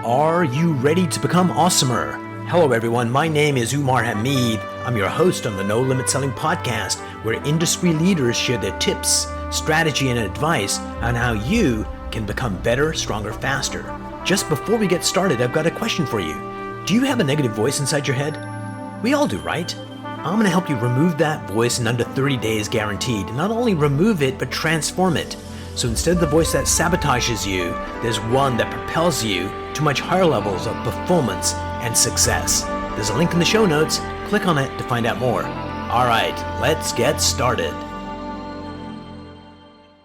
Are you ready to become awesomer? Hello, everyone. My name is Umar Hamid. I'm your host on the No Limit Selling podcast, where industry leaders share their tips, strategy, and advice on how you can become better, stronger, faster. Just before we get started, I've got a question for you. Do you have a negative voice inside your head? We all do, right? I'm going to help you remove that voice in under 30 days guaranteed. Not only remove it, but transform it. So instead of the voice that sabotages you, there's one that propels you to much higher levels of performance and success. There's a link in the show notes. Click on it to find out more. All right, let's get started.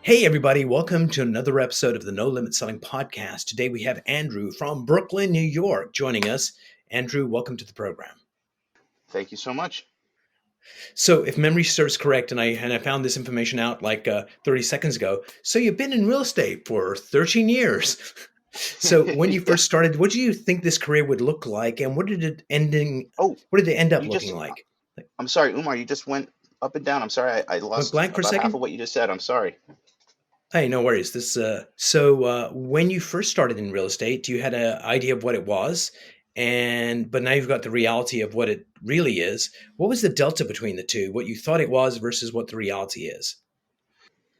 Hey everybody, welcome to another episode of the No Limit Selling podcast. Today we have Andrew from Brooklyn, New York joining us. Andrew, welcome to the program. Thank you so much. So if memory serves correct, and I found this information out like 30 seconds ago, so you've been in real estate for 13 years. So when you first started, what do you think this career would look like, and what did it end up looking like? I'm sorry, Umar, you just went up and down. I'm sorry, I Went lost blank for a about half second? of what you just said. I'm sorry. Hey, no worries. When you first started in real estate, you had an idea of what it was, but now you've got the reality of what it really is. What was the delta between the two? What you thought it was versus what the reality is?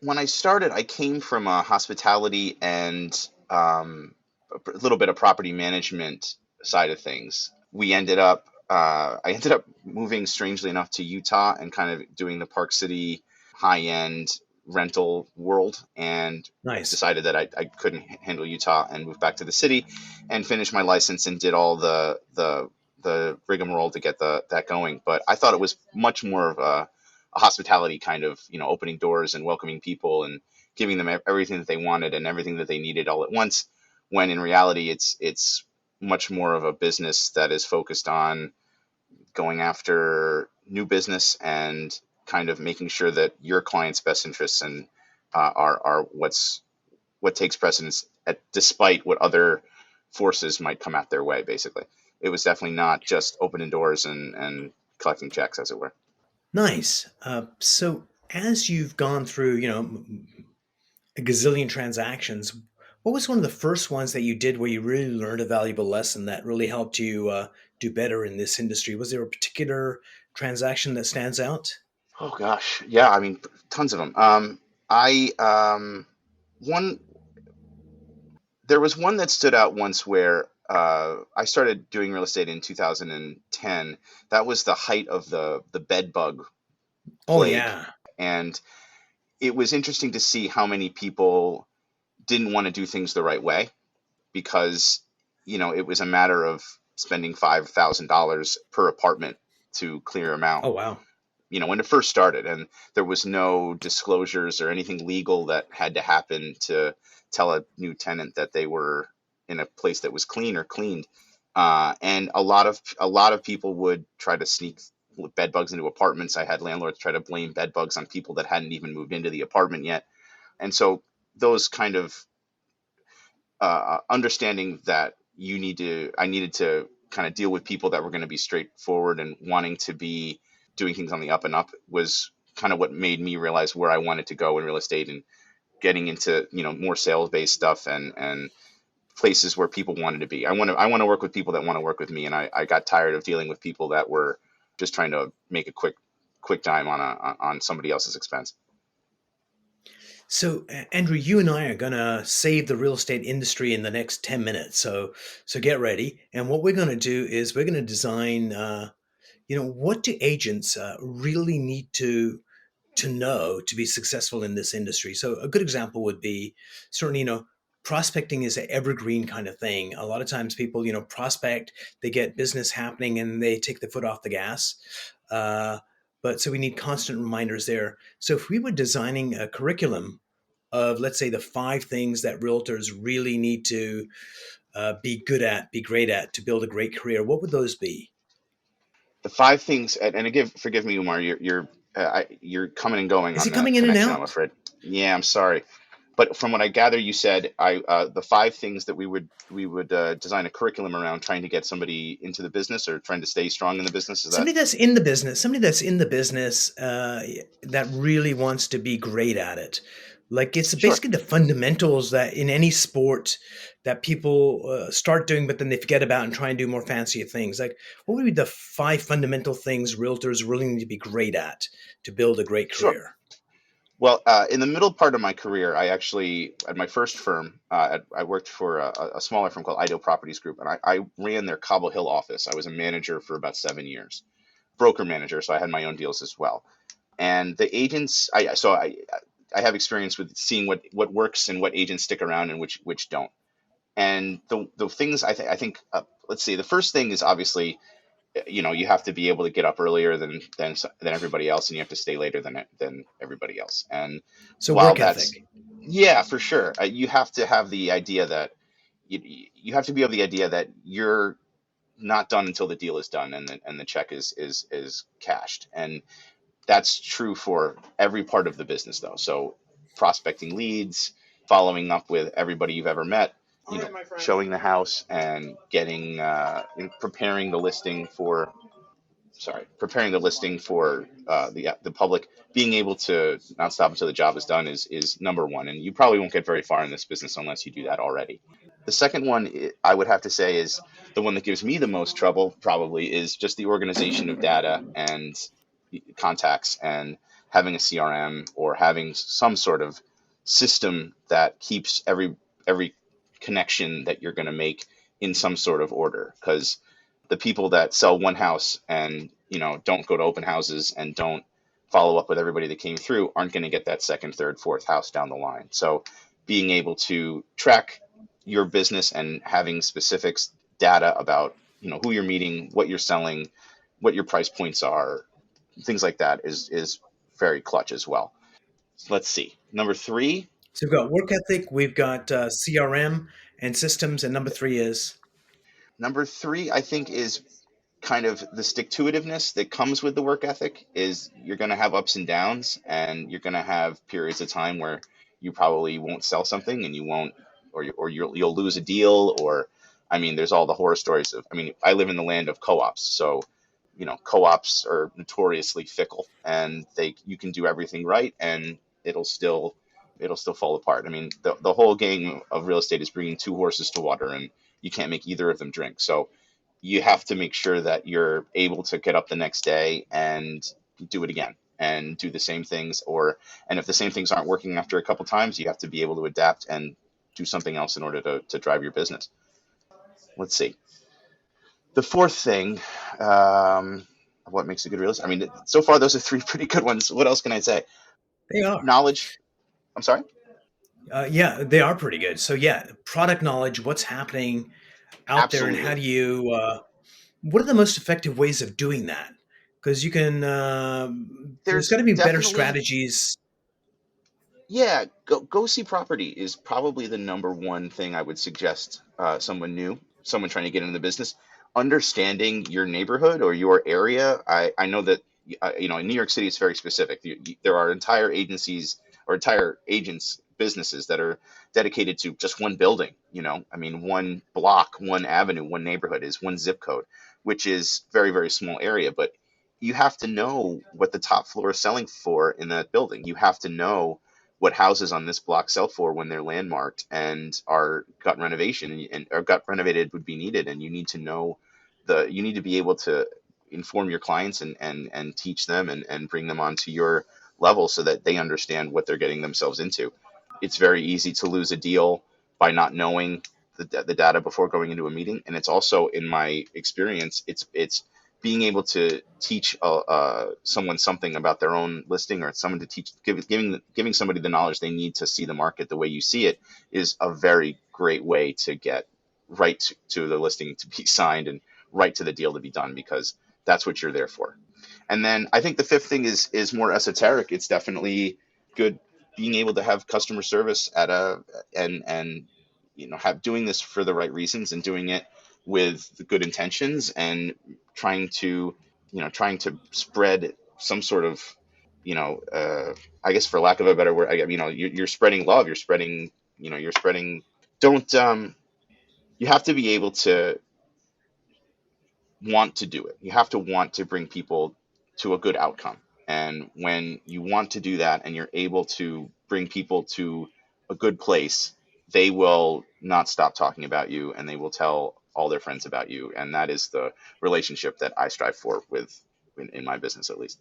When I started, I came from hospitality and a little bit of property management side of things. I ended up moving, strangely enough, to Utah and kind of doing the Park City high-end rental world, and Nice. decided that I couldn't handle Utah and moved back to the city and finished my license and did all the rigmarole to get that going. But I thought it was much more of a hospitality kind of, opening doors and welcoming people and giving them everything that they wanted and everything that they needed all at once, when in reality it's much more of a business that is focused on going after new business and kind of making sure that your client's best interests and are what takes precedence despite what other forces might come out their way. Basically, it was definitely not just opening doors and collecting checks, as it were. Nice. So as you've gone through, a gazillion transactions, what was one of the first ones that you did where you really learned a valuable lesson that really helped you do better in this industry? Was there a particular transaction that stands out? Oh gosh, yeah. I mean, tons of them. I one There was one that stood out once where I started doing real estate in 2010. That was the height of the bed bug Oh, plague, yeah. and it was interesting to see how many people didn't want to do things the right way because it was a matter of spending $5,000 per apartment to clear them out. Oh, wow. When it first started, and there was no disclosures or anything legal that had to happen to tell a new tenant that they were in a place that was clean or cleaned. And a lot of people would try to sneak bed bugs into apartments. I had landlords try to blame bed bugs on people that hadn't even moved into the apartment yet. And so those kind of understanding that I needed to kind of deal with people that were going to be straightforward and wanting to be doing things on the up and up was kind of what made me realize where I wanted to go in real estate and getting into, more sales based stuff and places where people wanted to be. I want to work with people that want to work with me. And I got tired of dealing with people that were just trying to make a quick dime on somebody else's expense. So, Andrew, you and I are going to save the real estate industry in the next 10 minutes. So get ready. And what we're going to do is we're going to design, what do agents really need to know to be successful in this industry? So a good example would be certainly, prospecting is an evergreen kind of thing. A lot of times people, prospect, they get business happening and they take the foot off the gas. But so we need constant reminders there. So if we were designing a curriculum of, let's say, the 5 things that realtors really need to be good at, be great at to build a great career, what would those be? The 5 things, and again, forgive me, Umar, you're coming and going Is on it the coming in and connection, I'm out? afraid. Yeah, I'm sorry. But from what I gather, you said the 5 things that we would design a curriculum around trying to get somebody into the business or trying to stay strong in the business. Is that? Somebody that's in the business that really wants to be great at it. Like it's Sure. basically the fundamentals that in any sport that people start doing, but then they forget about and try and do more fancier things. Like, what would be the five fundamental things realtors really need to be great at to build a great Sure. career? Well, in the middle part of my career, I actually, at my first firm, I worked for a smaller firm called Ido Properties Group, and I ran their Cobble Hill office. I was a manager for about 7 years, broker manager, so I had my own deals as well. And the agents, I have experience with seeing what works and what agents stick around and which don't. And the things I think let's see, the first thing is obviously, you have to be able to get up earlier than everybody else, and you have to stay later than everybody else. And So while work that's, ethic. yeah, for sure, you have to have the idea that you have to be of the idea that you're not done until the deal is done and the check is cashed. And that's true for every part of the business, though. So prospecting leads, following up with everybody you've ever met, showing the house and getting preparing the listing for, preparing the listing for the public. Being able to not stop until the job is done is number one, and you probably won't get very far in this business unless you do that already. The second one, I would have to say, is the one that gives me the most trouble. Probably is just the organization of data and contacts, and having a CRM or having some sort of system that keeps every connection that you're going to make in some sort of order. Because the people that sell one house and don't go to open houses and don't follow up with everybody that came through aren't going to get that second, third, fourth house down the line. So being able to track your business and having specifics, data about who you're meeting, what you're selling, what your price points are, things like that is very clutch as well. So let's see. Number three. So we've got work ethic, we've got CRM and systems, and number three is Number three, I think, is kind of the stick to itiveness that comes with the work ethic. Is you're going to have ups and downs, and you're going to have periods of time where you probably won't sell something, and you won't, or you'll lose a deal, or I mean, there's all the horror stories of. I mean, I live in the land of co-ops, so co-ops are notoriously fickle, and they you can do everything right, and it'll still it'll still fall apart. I mean, the whole game of real estate is bringing two horses to water, and you can't make either of them drink. So you have to make sure that you're able to get up the next day and do it again and do the same things, and if the same things aren't working after a couple times, you have to be able to adapt and do something else in order to drive your business. Let's see. The fourth thing, what makes a good realist? I mean, so far those are three pretty good ones. What else can I say? they are. Knowledge. I'm sorry. Yeah, they are pretty good. So yeah, product knowledge, what's happening out there, and how Absolutely. do you? What are the most effective ways of doing that? Because you can. There's got There's to be better definitely, strategies. yeah, go see property is probably the number one thing I would suggest someone new, someone trying to get into the business. Understanding your neighborhood or your area. I know that in New York City it's very specific. There are entire agencies or entire agents businesses that are dedicated to just one building. I mean, one block, one avenue, one neighborhood is one zip code, which is very, very small area. But you have to know what the top floor is selling for in that building. You have to know what houses on this block sell for when they're landmarked and are gut renovation, and or gut renovated would be needed. And you need to know you need to be able to inform your clients and teach them and bring them onto your level so that they understand what they're getting themselves into. It's very easy to lose a deal by not knowing the data before going into a meeting. And it's also, in my experience, it's being able to teach someone something about their own listing, or someone to giving somebody the knowledge they need to see the market the way you see it, is a very great way to get right to the listing to be signed and right to the deal to be done, because that's what you're there for. And then I think the fifth thing is more esoteric. It's definitely good being able to have customer service at a and have doing this for the right reasons and doing it with the good intentions, and trying to spread some sort of I guess, for lack of a better word, you're spreading love, you're spreading. Don't You have to be able to want to do it. You have to want to bring people to a good outcome. And when you want to do that and you're able to bring people to a good place, they will not stop talking about you and they will tell all their friends about you. And that is the relationship that I strive for with in my business, at least.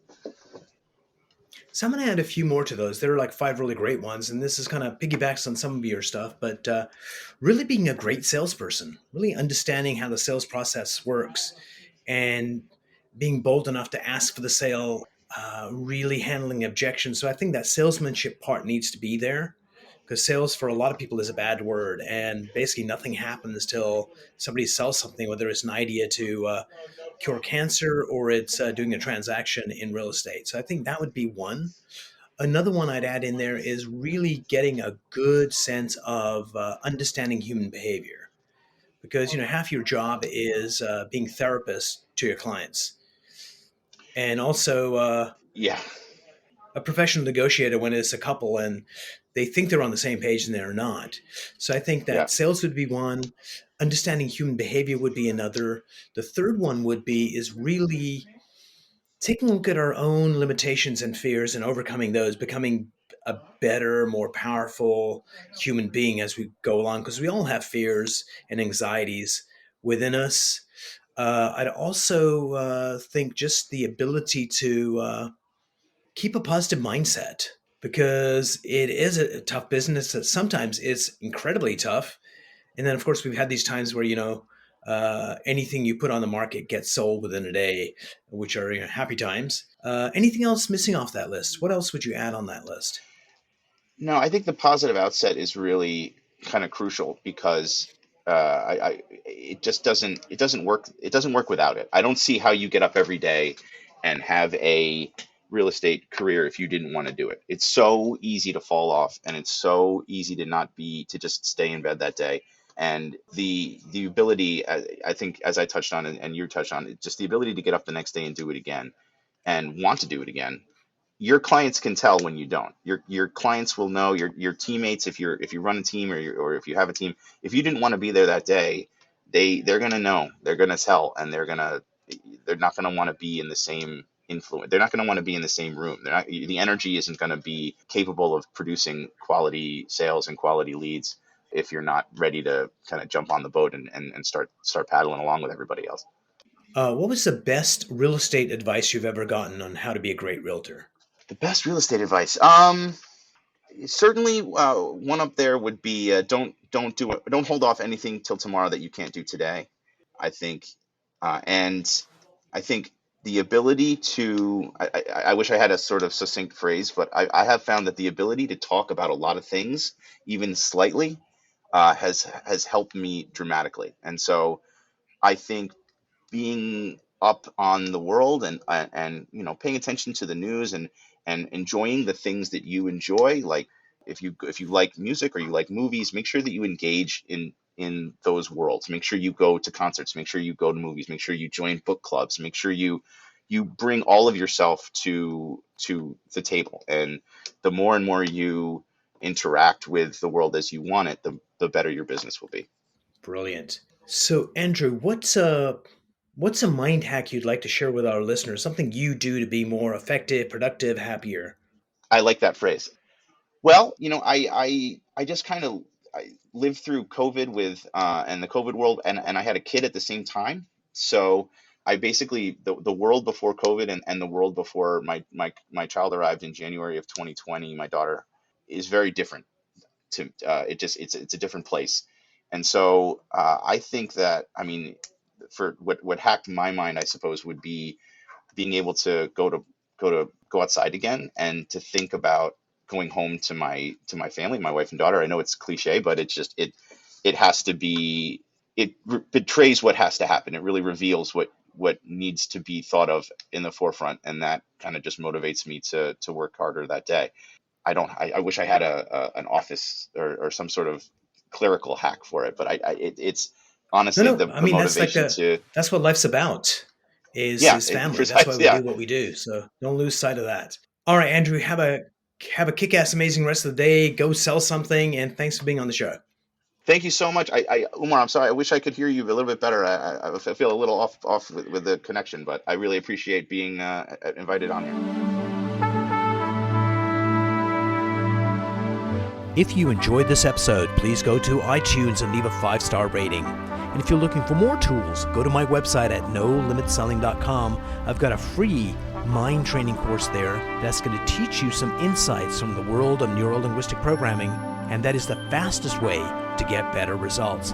So I'm going to add a few more to those. There are like five really great ones, and this is kind of piggybacks on some of your stuff. But really being a great salesperson, really understanding how the sales process works, and being bold enough to ask for the sale, really handling objections. So I think that salesmanship part needs to be there because sales for a lot of people is a bad word, and basically nothing happens till somebody sells something, whether it's an idea to cure cancer or it's doing a transaction in real estate. So I think that would be one. Another one I'd add in there is really getting a good sense of understanding human behavior because half your job is being therapist to your clients and also Yeah, a professional negotiator when it's a couple and they think they're on the same page and they're not. So I think yeah. that sales would be one, understanding human behavior would be another. The third one would be is really taking a look at our own limitations and fears and overcoming those, becoming a better, more powerful human being as we go along, because we all have fears and anxieties within us. I'd also think just the ability to keep a positive mindset because it is a tough business that sometimes is incredibly tough. And then, of course, we've had these times where, anything you put on the market gets sold within a day, which are happy times. Anything else missing off that list? What else would you add on that list? No, I think the positive outset is really kind of crucial because it just doesn't work. It doesn't work without it. I don't see how you get up every day and have a real estate career if you didn't want to do it. It's so easy to fall off, and it's so easy to not be to just stay in bed that day. And the ability, I think, as I touched on and you touched on, just the ability to get up the next day and do it again and want to do it again. Your clients can tell when you don't. Your clients will know. Your teammates, if you run a team or if you have a team, if you didn't want to be there that day, they're gonna know. They're gonna tell, and they're not gonna want to be in the same influence. They're not gonna want to be in the same room. They're not. The energy isn't gonna be capable of producing quality sales and quality leads if you're not ready to kind of jump on the boat and start paddling along with everybody else. What was the best real estate advice you've ever gotten on how to be a great realtor? The best real estate advice. Certainly, one up there would be don't hold off anything till tomorrow that you can't do today. I think, and I think the ability to I wish I had a sort of succinct phrase, but I have found that the ability to talk about a lot of things, even slightly, has helped me dramatically. And so I think being up on the world and paying attention to the news and enjoying the things that you enjoy, like if you like music or you like movies, make sure that you engage in those worlds. Make sure you go to concerts, make sure you go to movies, make sure you join book clubs, make sure you bring all of yourself to the table. And the more and more you interact with the world as you want it, the better your business will be. Brilliant. So, Andrew, what's a mind hack you'd like to share with our listeners? Something you do to be more effective, productive, happier? I like that phrase. Well, I just kind of I lived through COVID with and the COVID world, and I had a kid at the same time. So I basically the world before COVID and the world before my child arrived in January of 2020, my daughter, is very different. To it's a different place. And so I think that, I mean, for what hacked my mind, I suppose, would be being able to go outside again and to think about going home to my family, my wife and daughter. I know it's cliche, but it has to be. Betrays what has to happen. It really reveals what needs to be thought of in the forefront, and that kind of just motivates me to work harder that day. I wish I had an office or some sort of clerical hack for it, but it's No, honestly no. the I the mean, that's like motivation the to. that's what life's about Yeah, is family. That's why precise. we Yeah. do what we do. So don't lose sight of that. All right, Andrew, have a kick-ass amazing rest of the day. Go sell something and thanks for being on the show. Thank you so much. Umar, I'm sorry. I wish I could hear you a little bit better. I feel a little off with the connection, but I really appreciate being invited on here. If you enjoyed this episode, please go to iTunes and leave a 5-star rating. And if you're looking for more tools, go to my website at nolimitselling.com. I've got a free mind training course there that's going to teach you some insights from the world of neuro-linguistic programming, and that is the fastest way to get better results.